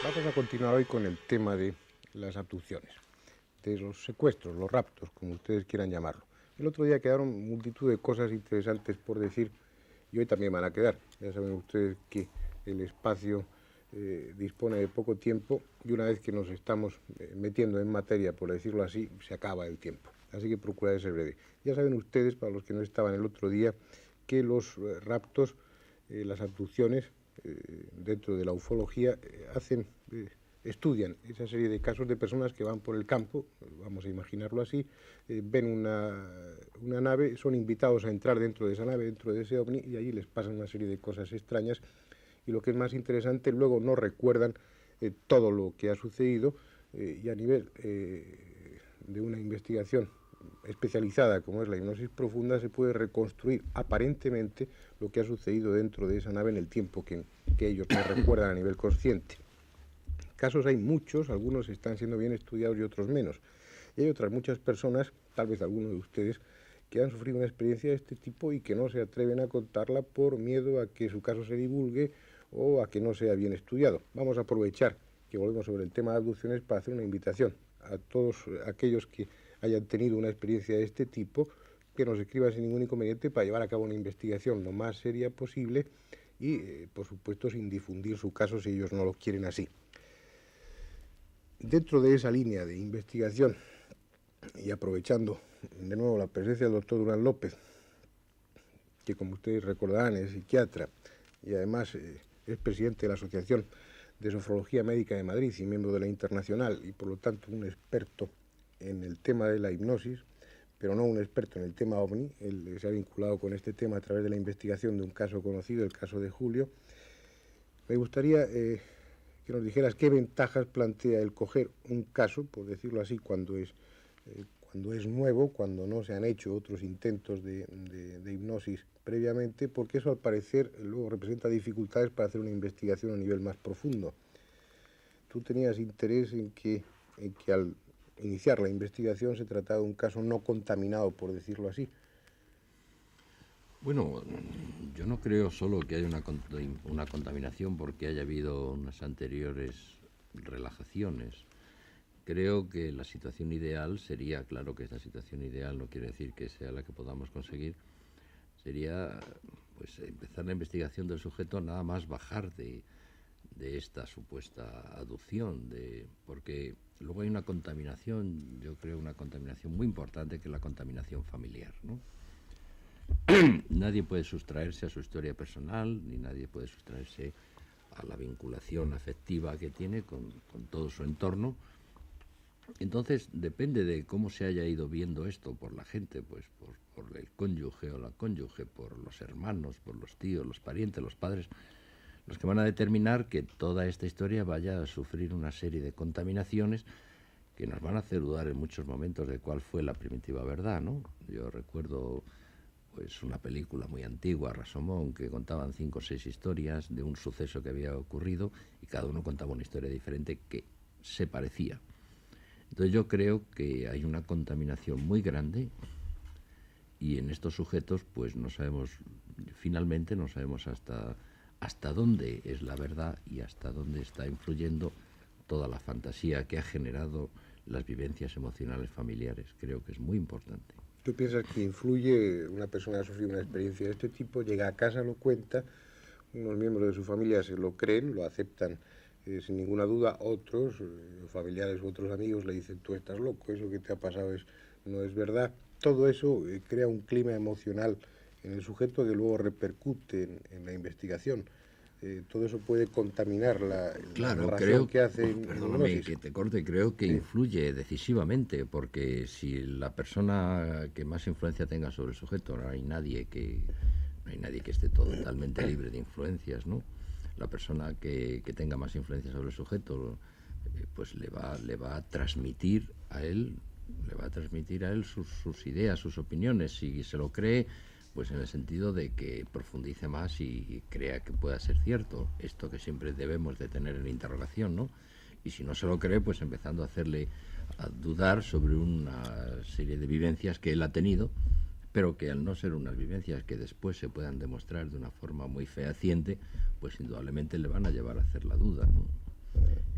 Vamos a continuar hoy con el tema de las abducciones, de los secuestros, los raptos, como ustedes quieran llamarlo. El otro día quedaron multitud de cosas interesantes por decir y hoy también van a quedar. Ya saben ustedes que el espacio dispone de poco tiempo y una vez que nos estamos metiendo en materia, por decirlo así, se acaba el tiempo. Así que procuraré ser breve. Ya saben ustedes, para los que no estaban el otro día, que los raptos, las abducciones, dentro de la ufología, estudian esa serie de casos de personas que van por el campo, vamos a imaginarlo así, ven una nave, son invitados a entrar dentro de esa nave, dentro de ese ovni, y allí les pasan una serie de cosas extrañas, y lo que es más interesante, luego no recuerdan todo lo que ha sucedido, y a nivel de una investigación especializada como es la hipnosis profunda, se puede reconstruir aparentemente lo que ha sucedido dentro de esa nave en el tiempo que ellos no recuerdan a nivel consciente. Casos hay muchos, algunos están siendo bien estudiados y otros menos. Y hay otras muchas personas, tal vez alguno de ustedes, que han sufrido una experiencia de este tipo y que no se atreven a contarla por miedo a que su caso se divulgue o a que no sea bien estudiado. Vamos a aprovechar que volvemos sobre el tema de abducciones para hacer una invitación a todos aquellos que hayan tenido una experiencia de este tipo, que nos escriban sin ningún inconveniente para llevar a cabo una investigación lo más seria posible y, por supuesto, sin difundir su caso si ellos no lo quieren así. Dentro de esa línea de investigación, y aprovechando de nuevo la presencia del doctor Durán López, que como ustedes recordarán es psiquiatra y además es presidente de la Asociación de Sofrología Médica de Madrid y miembro de la Internacional y por lo tanto un experto en el tema de la hipnosis, pero no un experto en el tema OVNI. Él se ha vinculado con este tema a través de la investigación de un caso conocido, el caso de Julio. Me gustaría que nos dijeras qué ventajas plantea el coger un caso, por decirlo así, cuando es nuevo, cuando no se han hecho otros intentos de hipnosis previamente, porque eso al parecer luego representa dificultades para hacer una investigación a nivel más profundo. Tú tenías interés en que al iniciar la investigación se trataba de un caso no contaminado, por decirlo así. Bueno, yo no creo solo que haya una contaminación porque haya habido unas anteriores relajaciones. Creo que la situación ideal sería, claro que esta situación ideal no quiere decir que sea la que podamos conseguir, sería pues empezar la investigación del sujeto, nada más bajar de esta supuesta adopción, porque luego hay una contaminación, yo creo una contaminación muy importante, que es la contaminación familiar, ¿no? Nadie puede sustraerse a su historia personal, ni nadie puede sustraerse a la vinculación afectiva que tiene con todo su entorno. Entonces, depende de cómo se haya ido viendo esto por la gente, pues por el cónyuge o la cónyuge, por los hermanos, por los tíos, los parientes, los padres, los que van a determinar que toda esta historia vaya a sufrir una serie de contaminaciones que nos van a hacer dudar en muchos momentos de cuál fue la primitiva verdad, ¿no? Yo recuerdo pues una película muy antigua, Rashomon, que contaban 5 o 6 historias de un suceso que había ocurrido y cada uno contaba una historia diferente que se parecía. Entonces yo creo que hay una contaminación muy grande y en estos sujetos pues no sabemos, finalmente no sabemos hasta dónde es la verdad y hasta dónde está influyendo toda la fantasía que ha generado las vivencias emocionales familiares. Creo que es muy importante. ¿Tú piensas que influye una persona que ha sufrido una experiencia de este tipo, llega a casa, lo cuenta, unos miembros de su familia se lo creen, lo aceptan sin ninguna duda, otros, familiares u otros amigos le dicen tú estás loco, eso que te ha pasado no es verdad? Todo eso crea un clima emocional en el sujeto que luego repercute en la investigación. Todo eso puede contaminar la narración que hace en perdóname hipnosis. que te corte, creo que influye decisivamente, porque si la persona que más influencia tenga sobre el sujeto, no hay nadie que esté totalmente libre de influencias, ¿no? La persona que tenga más influencia sobre el sujeto, pues le va a transmitir a él sus ideas, sus opiniones. Si se lo cree, pues en el sentido de que profundice más y crea que pueda ser cierto esto que siempre debemos de tener en interrogación, ¿no? Y si no se lo cree, pues empezando a hacerle a dudar sobre una serie de vivencias que él ha tenido, pero que al no ser unas vivencias que después se puedan demostrar de una forma muy fehaciente, pues indudablemente le van a llevar a hacer la duda, ¿no?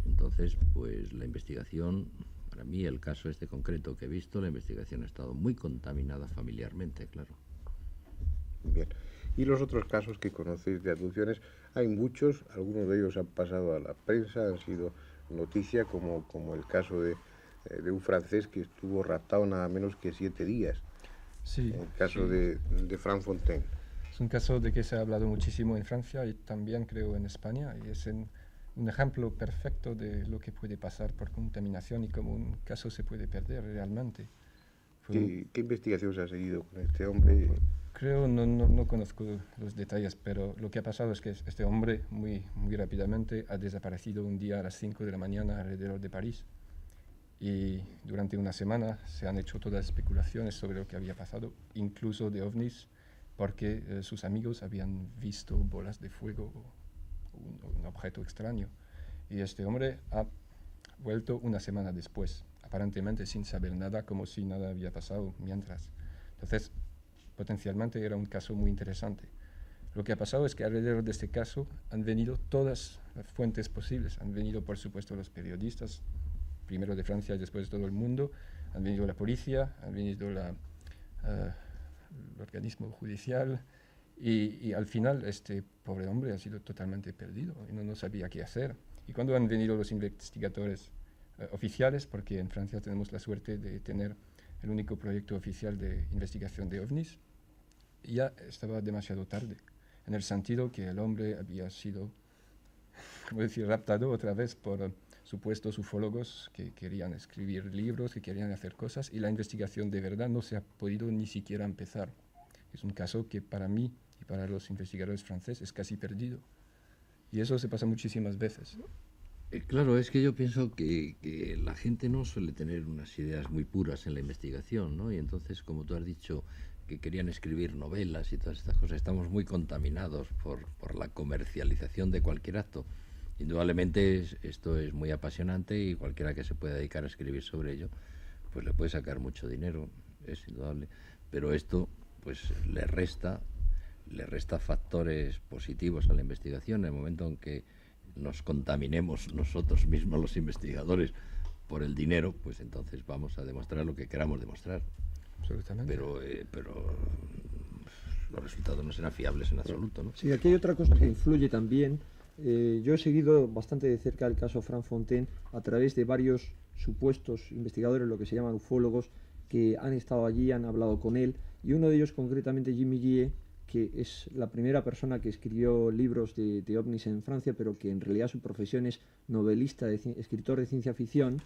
Entonces, pues la investigación, para mí el caso este concreto que he visto, la investigación ha estado muy contaminada familiarmente, claro. Bien. Y los otros casos que conocéis de abducciones, hay muchos, algunos de ellos han pasado a la prensa, han sido noticia, como el caso de un francés que estuvo raptado nada menos que 7 días, Sí, el caso sí. de Frank Fontaine. Es un caso de que se ha hablado muchísimo en Francia y también creo en España y es un ejemplo perfecto de lo que puede pasar por contaminación y cómo un caso se puede perder realmente. Fue un- ¿Qué investigación se ha seguido con este hombre? Creo, no conozco los detalles, pero lo que ha pasado es que este hombre muy rápidamente ha desaparecido un día a las 5 de la mañana alrededor de París y durante una semana se han hecho todas las especulaciones sobre lo que había pasado, incluso de ovnis, porque sus amigos habían visto bolas de fuego o un objeto extraño. Y este hombre ha vuelto una semana después, aparentemente sin saber nada, como si nada había pasado mientras. Entonces, potencialmente era un caso muy interesante. Lo que ha pasado es que alrededor de este caso han venido todas las fuentes posibles. Han venido, por supuesto, los periodistas, primero de Francia y después de todo el mundo. Han venido la policía, han venido el organismo judicial. Y al final este pobre hombre ha sido totalmente perdido y no sabía qué hacer. Y cuando han venido los investigadores oficiales, porque en Francia tenemos la suerte de tener el único proyecto oficial de investigación de ovnis, ya estaba demasiado tarde, en el sentido que el hombre había sido, como decir, raptado otra vez por supuestos ufólogos que querían escribir libros, que querían hacer cosas, y la investigación de verdad no se ha podido ni siquiera empezar. Es un caso que para mí y para los investigadores franceses es casi perdido. Y eso se pasa muchísimas veces. Claro, es que yo pienso que la gente no suele tener unas ideas muy puras en la investigación, ¿no? Y entonces, como tú has dicho, que querían escribir novelas y todas estas cosas, estamos muy contaminados por la comercialización de cualquier acto. Indudablemente esto es muy apasionante y cualquiera que se pueda dedicar a escribir sobre ello, pues le puede sacar mucho dinero, es indudable. Pero esto, pues le resta factores positivos a la investigación en el momento en que nos contaminemos nosotros mismos los investigadores por el dinero, pues entonces vamos a demostrar lo que queramos demostrar. Absolutamente. Pero los resultados no serán fiables en absoluto, ¿no? Sí, aquí hay otra cosa que influye también. Yo he seguido bastante de cerca el caso Frank Fontaine a través de varios supuestos investigadores, lo que se llaman ufólogos, que han estado allí, han hablado con él, y uno de ellos concretamente Jimmy Guillet, que es la primera persona que escribió libros de ovnis en Francia, pero que en realidad su profesión es novelista, escritor de ciencia ficción.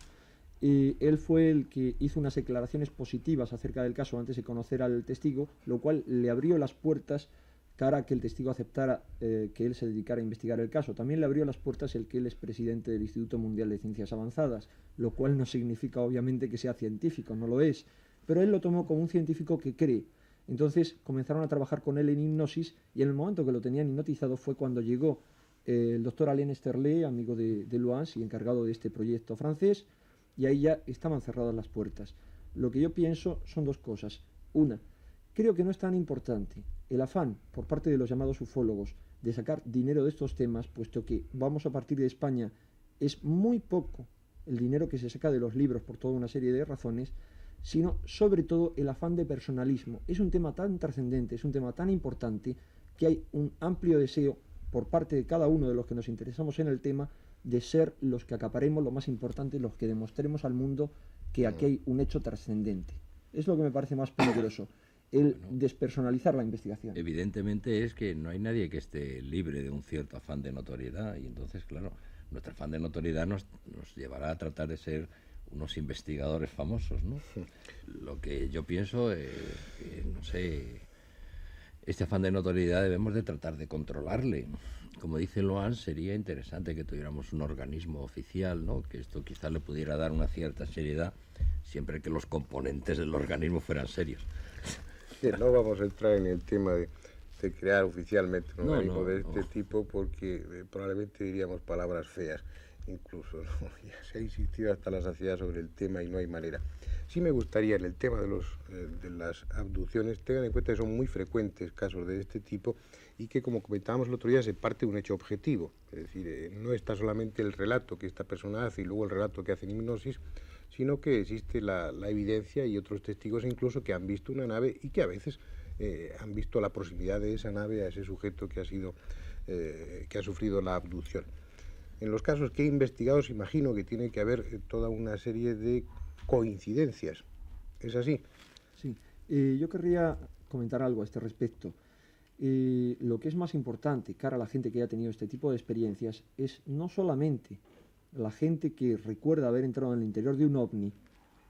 Y él fue el que hizo unas declaraciones positivas acerca del caso antes de conocer al testigo, lo cual le abrió las puertas cara a que el testigo aceptara que él se dedicara a investigar el caso. También le abrió las puertas el que él es presidente del Instituto Mundial de Ciencias Avanzadas, lo cual no significa obviamente que sea científico, no lo es, pero él lo tomó como un científico que cree. Entonces comenzaron a trabajar con él en hipnosis y en el momento que lo tenían hipnotizado fue cuando llegó el doctor Alain Esterlé, amigo de Luans y encargado de este proyecto francés, y ahí ya estaban cerradas las puertas. Lo que yo pienso son dos cosas. Una, creo que no es tan importante el afán por parte de los llamados ufólogos de sacar dinero de estos temas, puesto que vamos a partir de España, es muy poco el dinero que se saca de los libros por toda una serie de razones, sino sobre todo el afán de personalismo. Es un tema tan trascendente, es un tema tan importante, que hay un amplio deseo por parte de cada uno de los que nos interesamos en el tema de ser los que acaparemos lo más importante, los que demostremos al mundo que aquí hay un hecho trascendente. Es lo que me parece más peligroso, el despersonalizar la investigación. Evidentemente es que no hay nadie que esté libre de un cierto afán de notoriedad y entonces, claro, nuestro afán de notoriedad nos llevará a tratar de ser unos investigadores famosos, ¿no? Lo que yo pienso, no sé, este afán de notoriedad debemos de tratar de controlarle. Como dice Loan, sería interesante que tuviéramos un organismo oficial, ¿no? Que esto quizás le pudiera dar una cierta seriedad, siempre que los componentes del organismo fueran serios. Bien, no vamos a entrar en el tema de crear oficialmente un organismo no, de este tipo porque probablemente diríamos palabras feas. incluso, ¿no? Ya se ha insistido hasta la saciedad sobre el tema y no hay manera. Sí me gustaría, en el tema de las abducciones, tengan en cuenta que son muy frecuentes casos de este tipo y que, como comentábamos el otro día, se parte de un hecho objetivo. Es decir, no está solamente el relato que esta persona hace y luego el relato que hace en hipnosis, sino que existe la evidencia y otros testigos incluso que han visto una nave y que a veces han visto la proximidad de esa nave a ese sujeto que ha sufrido la abducción. En los casos que he investigado, os imagino que tiene que haber toda una serie de coincidencias. ¿Es así? Sí. Yo querría comentar algo a este respecto. Lo que es más importante cara a la gente que ha tenido este tipo de experiencias es no solamente la gente que recuerda haber entrado en el interior de un ovni,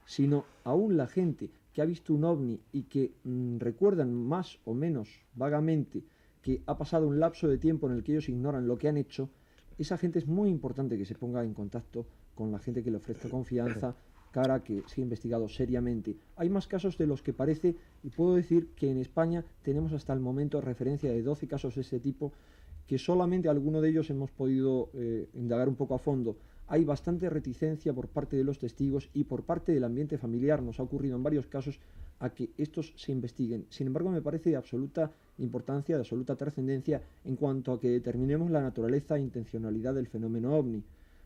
sino aún la gente que ha visto un ovni y que recuerdan más o menos vagamente que ha pasado un lapso de tiempo en el que ellos ignoran lo que han hecho. Esa gente es muy importante que se ponga en contacto con la gente que le ofrezca confianza, cara que se ha investigado seriamente. Hay más casos de los que parece, y puedo decir que en España tenemos hasta el momento referencia de 12 casos de este tipo, que solamente alguno de ellos hemos podido indagar un poco a fondo. Hay bastante reticencia por parte de los testigos y por parte del ambiente familiar, nos ha ocurrido en varios casos, a que estos se investiguen. Sin embargo, me parece de absoluta importancia, de absoluta trascendencia en cuanto a que determinemos la naturaleza e intencionalidad del fenómeno ovni.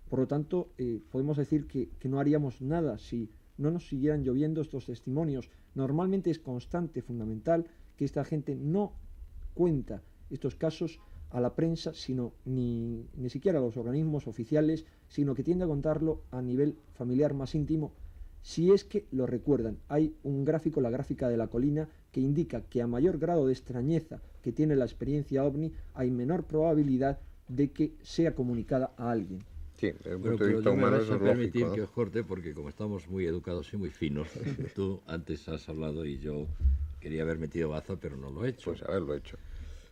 Por lo tanto, podemos decir que no haríamos nada si no nos siguieran lloviendo estos testimonios. Normalmente es constante, fundamental, que esta gente no cuenta estos casos a la prensa, sino ni siquiera a los organismos oficiales, sino que tiende a contarlo a nivel familiar más íntimo, si es que lo recuerdan. Hay un gráfico, la gráfica de la colina, que indica que a mayor grado de extrañeza que tiene la experiencia ovni, hay menor probabilidad de que sea comunicada a alguien. Sí, desde el Bueno, punto de pero vista no me humano vas eso a es permitir lógico, que ¿no? os corte porque como estamos muy educados y muy finos, tú antes has hablado y yo quería haber metido baza, pero no lo he hecho. Pues haberlo hecho.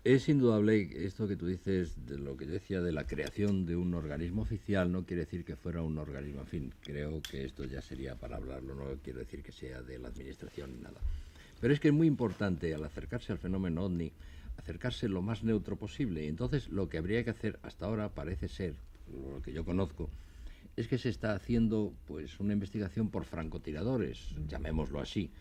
Es indudable esto que tú dices de lo que yo decía de la creación de un organismo oficial, no quiere decir que fuera un organismo, en fin, creo que esto ya sería para hablarlo, no quiero decir que sea de la administración ni nada. Pero es que es muy importante al acercarse al fenómeno OVNI, acercarse lo más neutro posible. Y entonces lo que habría que hacer hasta ahora parece ser, lo que yo conozco, es que se está haciendo pues una investigación por francotiradores, llamémoslo así.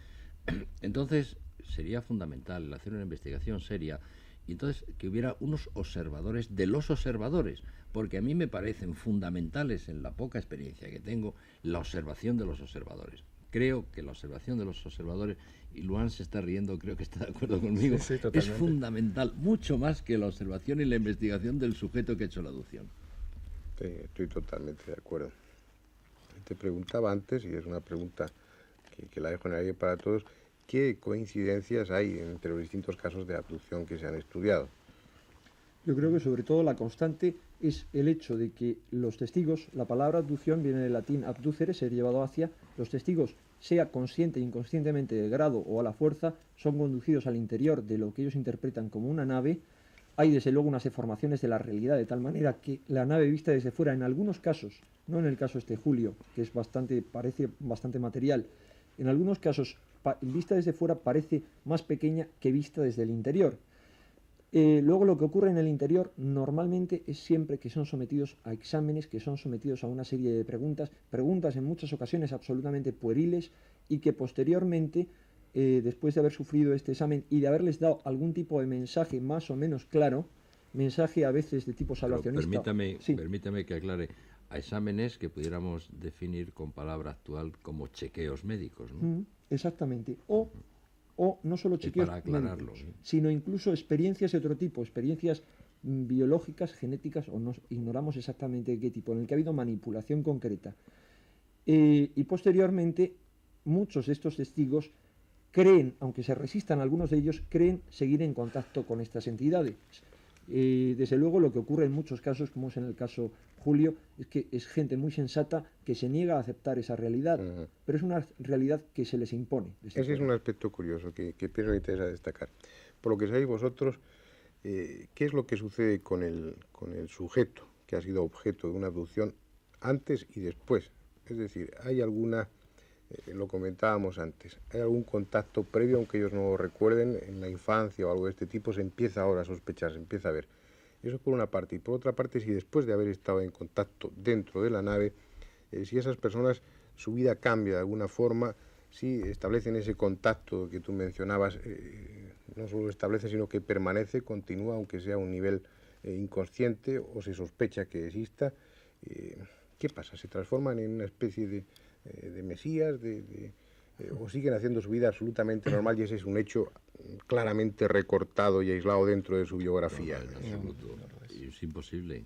Entonces sería fundamental hacer una investigación seria y entonces que hubiera unos observadores de los observadores, porque a mí me parecen fundamentales en la poca experiencia que tengo la observación de los observadores. Creo que la observación de los observadores, y Luan se está riendo, creo que está de acuerdo conmigo, Sí, es totalmente. fundamental, mucho más que la observación y la investigación del sujeto que ha hecho la abducción. Sí, estoy totalmente de acuerdo. Te preguntaba antes, y es una pregunta que la dejo en el aire para todos, ¿qué coincidencias hay entre los distintos casos de abducción que se han estudiado? Yo creo que sobre todo la constante es el hecho de que los testigos, la palabra abducción viene del latín abducere, ser llevado hacia, los testigos, sea consciente e inconscientemente del grado o a la fuerza, son conducidos al interior de lo que ellos interpretan como una nave. Hay desde luego unas deformaciones de la realidad de tal manera que la nave vista desde fuera, en algunos casos, no en el caso este Julio, que es parece bastante material, en algunos casos vista desde fuera parece más pequeña que vista desde el interior. Luego lo que ocurre en el interior normalmente es siempre que son sometidos a exámenes, que son sometidos a una serie de preguntas en muchas ocasiones absolutamente pueriles y que posteriormente, después de haber sufrido este examen y de haberles dado algún tipo de mensaje más o menos claro, mensaje a veces de tipo Pero salvacionista. permítame que aclare, a exámenes que pudiéramos definir con palabra actual como chequeos médicos, ¿no? Exactamente. O no solo chequeos para aclararlo, médicos, ¿sí? sino incluso experiencias de otro tipo, experiencias biológicas, genéticas, o no ignoramos exactamente de qué tipo, en el que ha habido manipulación concreta. Y posteriormente, muchos de estos testigos creen, aunque se resistan algunos de ellos, creen seguir en contacto con estas entidades. Desde luego lo que ocurre en muchos casos, como es en el caso Julio, es que es gente muy sensata que se niega a aceptar esa realidad, pero es una realidad que se les impone. Ese es un aspecto curioso que pienso que interesa destacar. Por lo que sabéis vosotros, ¿qué es lo que sucede con el sujeto que ha sido objeto de una abducción antes y después? Es decir, ¿hay alguna, lo comentábamos antes, hay algún contacto previo, aunque ellos no lo recuerden, en la infancia o algo de este tipo? Se empieza ahora a sospechar, se empieza a ver. Eso por una parte. Y por otra parte, si después de haber estado en contacto dentro de la nave, si esas personas, su vida cambia de alguna forma, si establecen ese contacto que tú mencionabas, no solo establece, sino que permanece, continúa, aunque sea a un nivel inconsciente o se sospecha que exista. ¿Qué pasa? ¿Se transforman en una especie de mesías, o siguen haciendo su vida absolutamente normal y ese es un hecho claramente recortado y aislado dentro de su biografía? No, en absoluto. Es imposible.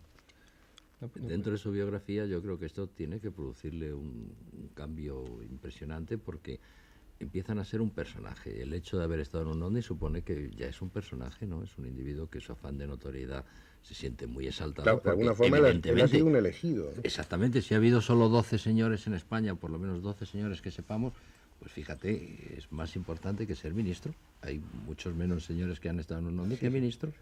No, Dentro de su biografía yo creo que esto tiene que producirle un cambio impresionante porque empiezan a ser un personaje. El hecho de haber estado en un ovni supone que ya es un personaje, ¿no? Es un individuo que su afán de notoriedad se siente muy exaltado. Claro, de alguna forma él ha sido un elegido, ¿no? Exactamente, si ha habido solo 12 señores en España, por lo menos 12 señores que sepamos, pues fíjate, es más importante que ser ministro. Hay muchos menos señores que han estado en un ovni que ministros.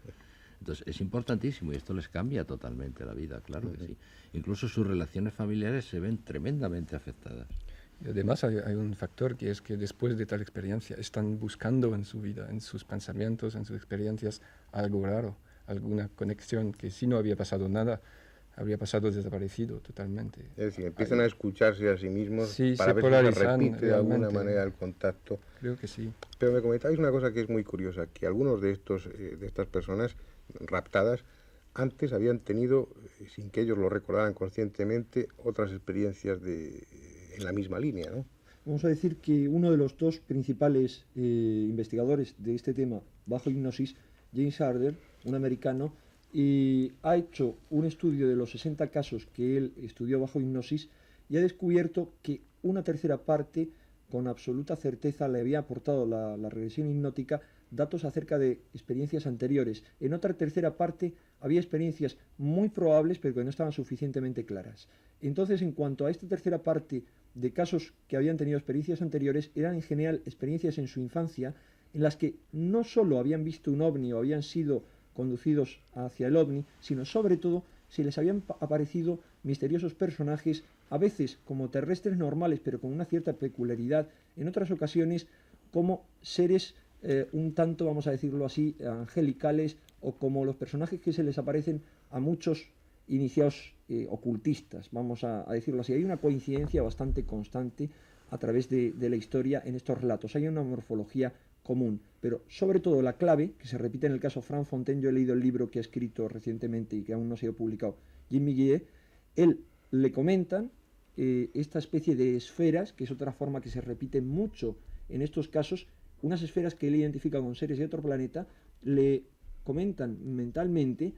Entonces es importantísimo y esto les cambia totalmente la vida, claro que sí. Incluso sus relaciones familiares se ven tremendamente afectadas. Y además hay un factor que es que después de tal experiencia están buscando en su vida, en sus pensamientos, en sus experiencias, algo raro, alguna conexión que si no había pasado nada, habría pasado desaparecido totalmente. Es decir, empiezan a escucharse a sí mismos Sí, para se ver si se polarizan repite de alguna realmente. manera el contacto. Creo que sí. Pero me comentabais una cosa que es muy curiosa, que algunos de estas personas raptadas antes habían tenido, sin que ellos lo recordaran conscientemente, otras experiencias en la misma línea, ¿no? Vamos a decir que uno de los dos principales investigadores de este tema bajo hipnosis, James Harder, un americano, ha hecho un estudio de los 60 casos que él estudió bajo hipnosis y ha descubierto que una tercera parte, con absoluta certeza, le había aportado la regresión hipnótica datos acerca de experiencias anteriores. En otra tercera parte había experiencias muy probables pero que no estaban suficientemente claras. Entonces, en cuanto a esta tercera parte de casos que habían tenido experiencias anteriores, eran en general experiencias en su infancia en las que no solo habían visto un ovni o habían sido conducidos hacia el ovni, sino sobre todo se les habían aparecido misteriosos personajes, a veces como terrestres normales pero con una cierta peculiaridad, en otras ocasiones como seres un tanto, vamos a decirlo así, angelicales, o como los personajes que se les aparecen a muchos iniciados ocultistas, vamos a decirlo así. Hay una coincidencia bastante constante a través de la historia en estos relatos, hay una morfología común, pero sobre todo la clave, que se repite en el caso Frank Fontaine. Yo he leído el libro que ha escrito recientemente y que aún no se ha publicado, Jimmy Guillet. Él le comentan esta especie de esferas, que es otra forma que se repite mucho en estos casos, unas esferas que él identifica con seres de otro planeta, le comentan mentalmente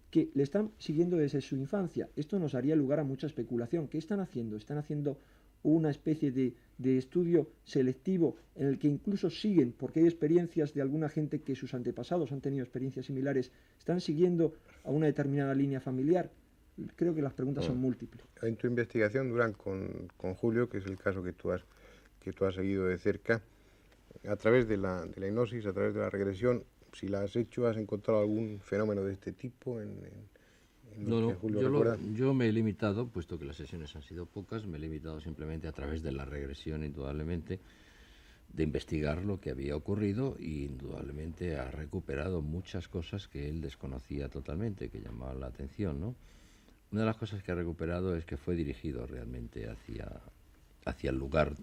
que le están siguiendo desde su infancia. Esto nos haría lugar a mucha especulación. ¿Qué están haciendo? Están haciendo una especie de estudio selectivo en el que incluso siguen, porque hay experiencias de alguna gente que sus antepasados han tenido experiencias similares, están siguiendo a una determinada línea familiar. Creo que las preguntas son múltiples. En tu investigación, Durán, con Julio, que es el caso que tú has seguido de cerca, a través de la hipnosis, a través de la regresión, si la has hecho, ¿has encontrado algún fenómeno de este tipo en lo que Julio recuerda? Yo me he limitado, puesto que las sesiones han sido pocas, me he limitado simplemente a través de la regresión, indudablemente, de investigar lo que había ocurrido, y indudablemente ha recuperado muchas cosas que él desconocía totalmente, que llamaban la atención, ¿no? Una de las cosas que ha recuperado es que fue dirigido realmente hacia el lugar,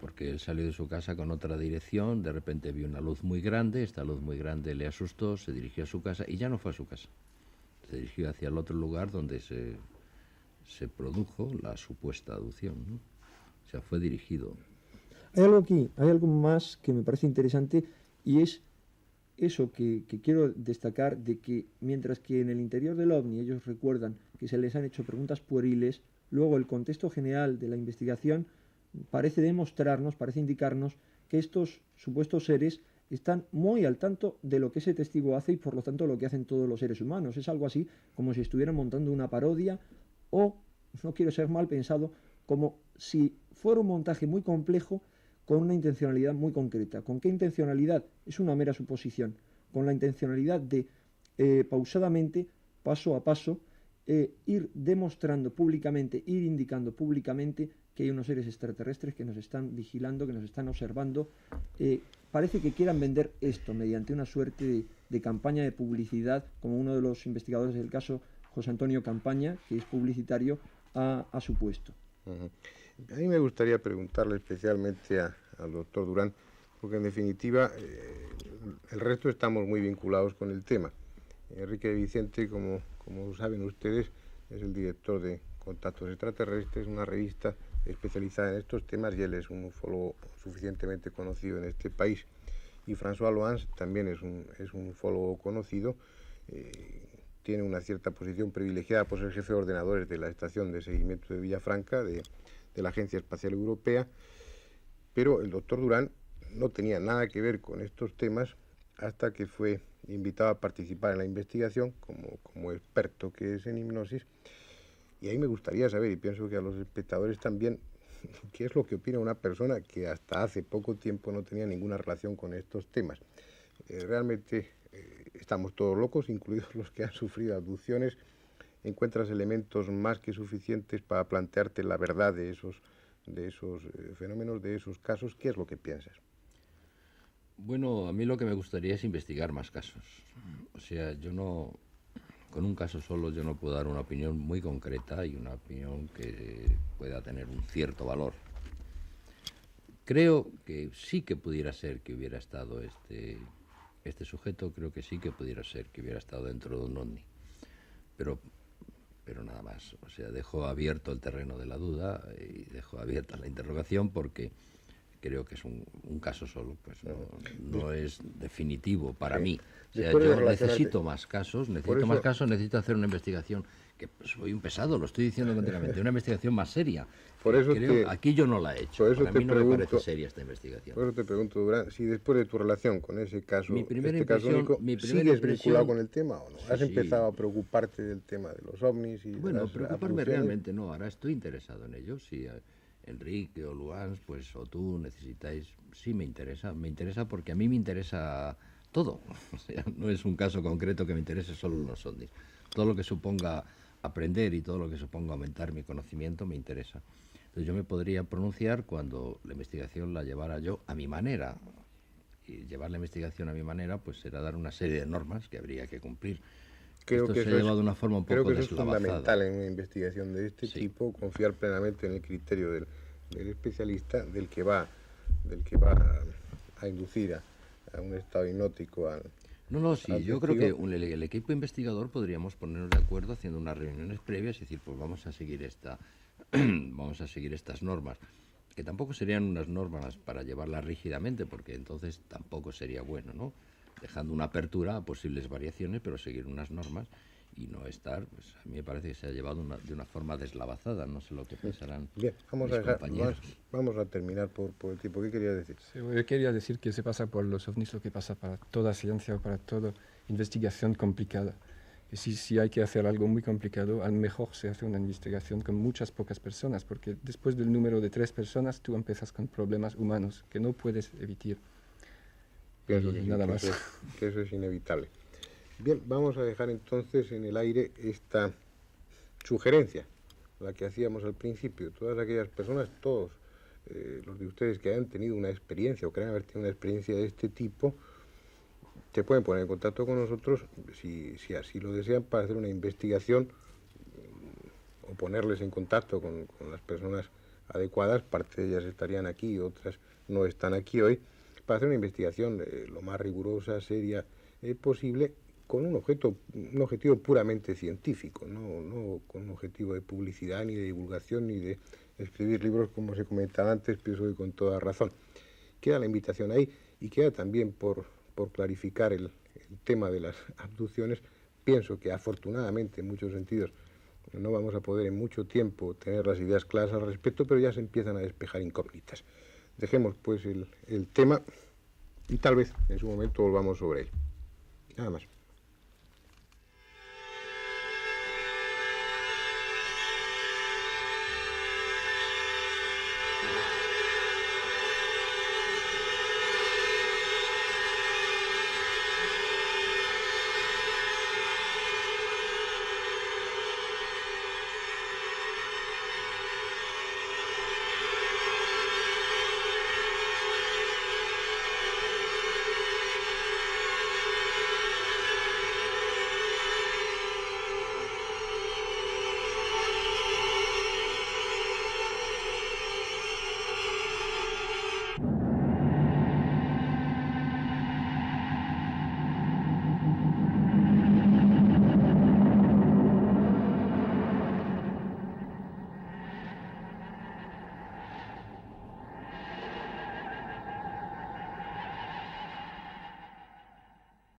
porque él salió de su casa con otra dirección, de repente vio una luz muy grande, esta luz muy grande le asustó, se dirigió a su casa y ya no fue a su casa. Se dirigió hacia el otro lugar donde se produjo la supuesta abducción, ¿no? O sea, fue dirigido. Hay algo aquí, hay algo más que me parece interesante, y es eso que quiero destacar, de que mientras que en el interior del OVNI ellos recuerdan que se les han hecho preguntas pueriles, luego el contexto general de la investigación parece demostrarnos, parece indicarnos que estos supuestos seres están muy al tanto de lo que ese testigo hace y por lo tanto lo que hacen todos los seres humanos. Es algo así como si estuvieran montando una parodia, o, no quiero ser mal pensado, como si fuera un montaje muy complejo con una intencionalidad muy concreta. ¿Con qué intencionalidad? Es una mera suposición. Con la intencionalidad de pausadamente, paso a paso, ir demostrando públicamente, ir indicando públicamente que hay unos seres extraterrestres que nos están vigilando, que nos están observando. Parece que quieran vender esto mediante una suerte de campaña de publicidad, como uno de los investigadores del caso, José Antonio Campaña, que es publicitario, ha supuesto. A mí me gustaría preguntarle especialmente al doctor Durán, porque en definitiva el resto estamos muy vinculados con el tema. Enrique Vicente, como saben ustedes, es el director de Contactos Extraterrestres, una revista especializada en estos temas, y él es un ufólogo suficientemente conocido en este país. Y François Loans también es un ufólogo conocido, tiene una cierta posición privilegiada por ser jefe de ordenadores de la estación de seguimiento de Villafranca, de la Agencia Espacial Europea, pero el doctor Durán no tenía nada que ver con estos temas hasta que fue invitado a participar en la investigación como experto que es en hipnosis. Y ahí me gustaría saber, y pienso que a los espectadores también, qué es lo que opina una persona que hasta hace poco tiempo no tenía ninguna relación con estos temas. Realmente estamos todos locos, incluidos los que han sufrido abducciones. ¿Encuentras elementos más que suficientes para plantearte la verdad de esos fenómenos, de esos casos? ¿Qué es lo que piensas? Bueno, a mí lo que me gustaría es investigar más casos. O sea, con un caso solo yo no puedo dar una opinión muy concreta y una opinión que pueda tener un cierto valor. Creo que sí que pudiera ser que hubiera estado este sujeto, creo que sí que pudiera ser que hubiera estado dentro de un ovni. Pero nada más. O sea, dejo abierto el terreno de la duda y dejo abierta la interrogación porque creo que es un caso solo, pues no es definitivo para mí. O sea, yo necesito más casos, necesito hacer una investigación, que soy un pesado, lo estoy diciendo continuamente, una investigación más seria. Por eso aquí yo no la he hecho, para mí no me parece seria esta investigación. Por eso te pregunto, Durán, si después de tu relación con ese caso, ¿sigues vinculado con el tema o no? ¿Has empezado a preocuparte del tema de los ovnis? Bueno, preocuparme realmente no, ahora estoy interesado en ello, sí. Enrique o Luans, pues, o tú necesitáis, sí me interesa porque a mí me interesa todo. O sea, no es un caso concreto que me interese solo los ovnis. Todo lo que suponga aprender y todo lo que suponga aumentar mi conocimiento me interesa. Entonces yo me podría pronunciar cuando la investigación la llevara yo a mi manera. Y llevar la investigación a mi manera, pues será dar una serie de normas que habría que cumplir. Esto se ha llevado de una forma un poco deslavazada. Creo que eso es fundamental en una investigación de este tipo, confiar plenamente en el criterio del especialista, del que va a inducir a un estado hipnótico al yo creo que el equipo investigador podríamos ponernos de acuerdo haciendo unas reuniones previas y decir, pues vamos a seguir estas normas, que tampoco serían unas normas para llevarlas rígidamente, porque entonces tampoco sería bueno, ¿no? Dejando una apertura a posibles variaciones, pero seguir unas normas y no estar, pues a mí me parece que se ha llevado de una forma deslavazada, no sé lo que pensarán. Bien, vamos a terminar por el tiempo. ¿Qué querías decir? Sí, yo quería decir que se pasa por los ovnis lo que pasa para toda ciencia o para toda investigación complicada. Y si hay que hacer algo muy complicado, a lo mejor se hace una investigación con pocas personas, porque después del número de 3 personas tú empiezas con problemas humanos que no puedes evitar. Pienso que eso es inevitable. Bien, vamos a dejar entonces en el aire esta sugerencia, la que hacíamos al principio. Todas aquellas personas, todos los de ustedes que hayan tenido una experiencia o crean haber tenido una experiencia de este tipo, se pueden poner en contacto con nosotros si así lo desean para hacer una investigación o ponerles en contacto con las personas adecuadas. Parte de ellas estarían aquí, otras no están aquí hoy, para hacer una investigación lo más rigurosa, seria posible, con un objetivo puramente científico, no con un objetivo de publicidad, ni de divulgación, ni de escribir libros, como se comentaba antes, pienso que con toda razón. Queda la invitación ahí y queda también por clarificar el tema de las abducciones. Pienso que afortunadamente, en muchos sentidos, no vamos a poder en mucho tiempo tener las ideas claras al respecto, pero ya se empiezan a despejar incógnitas. Dejemos pues el tema y tal vez en su momento volvamos sobre él. Nada más.